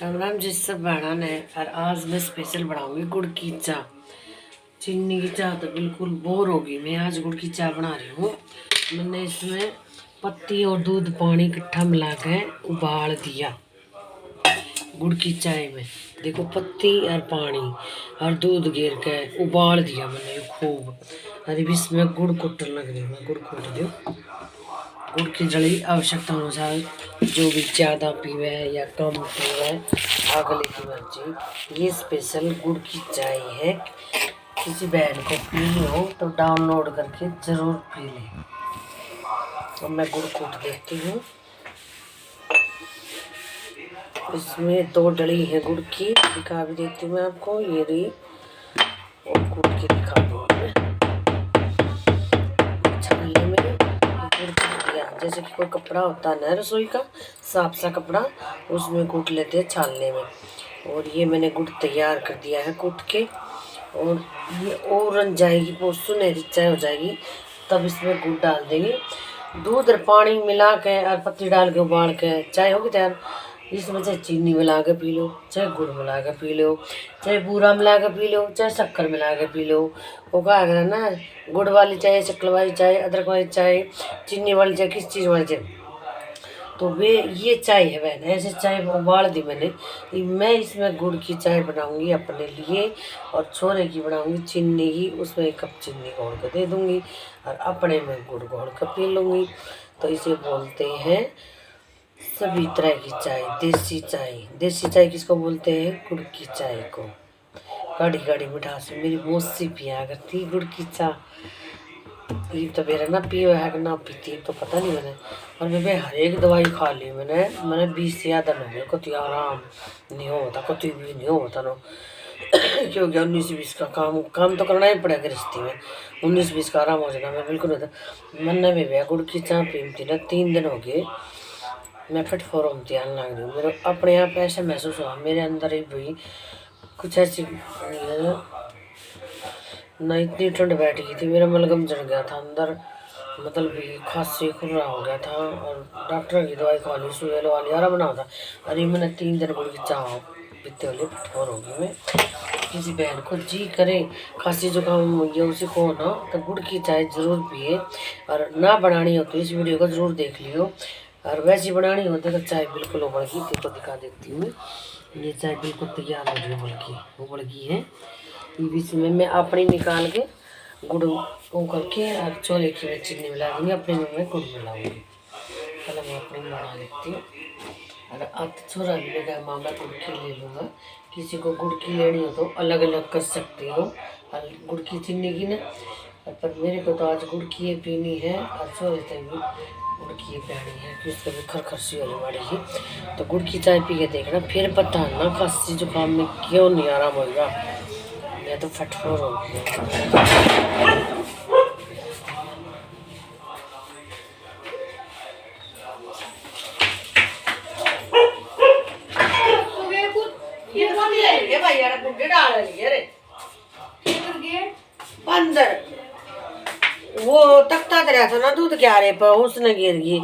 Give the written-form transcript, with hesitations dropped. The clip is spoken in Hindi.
राम राम जी सब बना है। और आज मैं स्पेशल बनाऊंगी गुड़ की चाय। चीनी की चाय तो बिल्कुल बोर होगी। मैं आज गुड़ की चाय बना रही हूँ। मैंने इसमें पत्ती और दूध पानी इकट्ठा मिला के उबाल दिया गुड़ की चाय में। देखो पत्ती और पानी और दूध गिर के उबाल दिया मैंने खूब। अरे इसमें गुड़ कुटन लग रही मैं गुड़ कूट दूँ। गुड़ की जड़ी आवश्यकता अनुसार जो भी ज़्यादा पीवे या कम पीवे अगले की मर्जी। ये स्पेशल गुड़ की चाय है। किसी बहन को पीनी हो तो डाउनलोड करके ज़रूर पी लें। तो मैं गुड़ कूट देती हूँ। इसमें 2 डली है गुड़ की, दिखा भी देती हूँ मैं आपको। ये रही और कूट के दिखा दूँगी मैं। छानने में गुड़ कूट दिया, जैसे कि कोई कपड़ा होता है ना रसोई का साफ सा कपड़ा, उसमें कूट लेते हैं छानने में। और ये मैंने गुड़ तैयार कर दिया है कूट के। और ये और रन जाएगी, बहुत सुनहरी चाय हो जाएगी। तब इसमें गुड़ डाल देंगे। दूध और पानी मिला के और पत्ती डाल के उबाल के चाय होगी तैयार। इसमें चाहे चीनी मिला के पी लो, चाहे गुड़ मिला के पी लो, चाहे बूरा मिला के पी लो, चाहे शक्कर मिला के पी लो। वो कहा गया ना, गुड़ वाली चाय, शक्कर वाली चाय, अदरक वाली चाय, चीनी वाली चाय, किस चीज़ वाली चाय। तो वे ये चाय है बहन, ऐसे चाय उबाल दी मैंने। मैं इसमें गुड़ की चाय बनाऊंगी अपने लिए और छोरे की बनाऊंगी चीनी की। उसमें 1 कप चीनी घोल कर दे दूंगी और अपने में गुड़ घोल कर पी लूँगी। तो इसे बोलते हैं सभी तरह की चाय, देसी चाय। देसी चाय किसको बोलते हैं? गुड़ की चाय को। कड़ी कड़ी मिठास मेरी मौसी पिया करती गुड़ की चाय। ये तो मेरा ना पियो है कि ना पीती तो पता नहीं मैंने। और मैं हर एक दवाई खा ली मैंने 20 से ज़्यादा हो गया, कति आराम नहीं होता, कति भी नहीं होता ना। क्योंकि 19-20 का काम तो करना ही पड़ेगा रिश्ते में। 19-20 का आराम हो जाएगा। मैं बिल्कुल होता मन में भैया गुड़ की चाय पीती ना 3 दिन हो गए। मैं फिट फॉरम ध्यान लग रही हूँ। मेरे अपने आप ऐसा महसूस हुआ मेरे अंदर ही भाई कुछ ऐसी ना। इतनी ठंड बैठ गई थी, मेरा मलगम जड़ गया था अंदर, मतलब भी खांसी खुर्रा हो गया था। और डॉक्टर की दवाई खा ली, सुई वाली आराम बना था। अरे मैंने 3 दिन गुड़ की चाय पीते वाली फिटफोर होगी मैं। किसी बहन को जी करे खांसी जुकाम ये उसी को ना, तो गुड़ की चाय ज़रूर पिए। और ना बनानी हो तो इस वीडियो को ज़रूर देख लियो। और वैसी बनानी होती तो चाय बिल्कुल उबलगी। देखो दिखा देती हूँ। ये चाय बिल्कुल तैयार हो गई, उबलगी है। बीच में मैं अपनी निकाल के गुड़ वो करके और छोले की में चीनी मिला दूँगी, अपने में मैं गुड़ मिलाऊँगी। पहले मैं अपनी बना लेती हूँ। और अब छोरा भी लगा मैं गुड़ की ले लूँगा। किसी को गुड़ की लेनी हो तो अलग अलग कर सकते हो, और गुड़ की चीनी की ना। पर मेरे को तो आज गुड़ की पीनी है और छोरे से भी गुड़ की पीनी है, कि उसके भी खरखसी होने वाली है। तो गुड़ की चाय पी के देखना, फिर पता ना खांसी जुकाम में क्यों नहीं आराम होगा। मैं तो फटफोर हो गया। अंदर वो तख्ता दरिया था ना दूध के आरे पर, उसने गिर गई।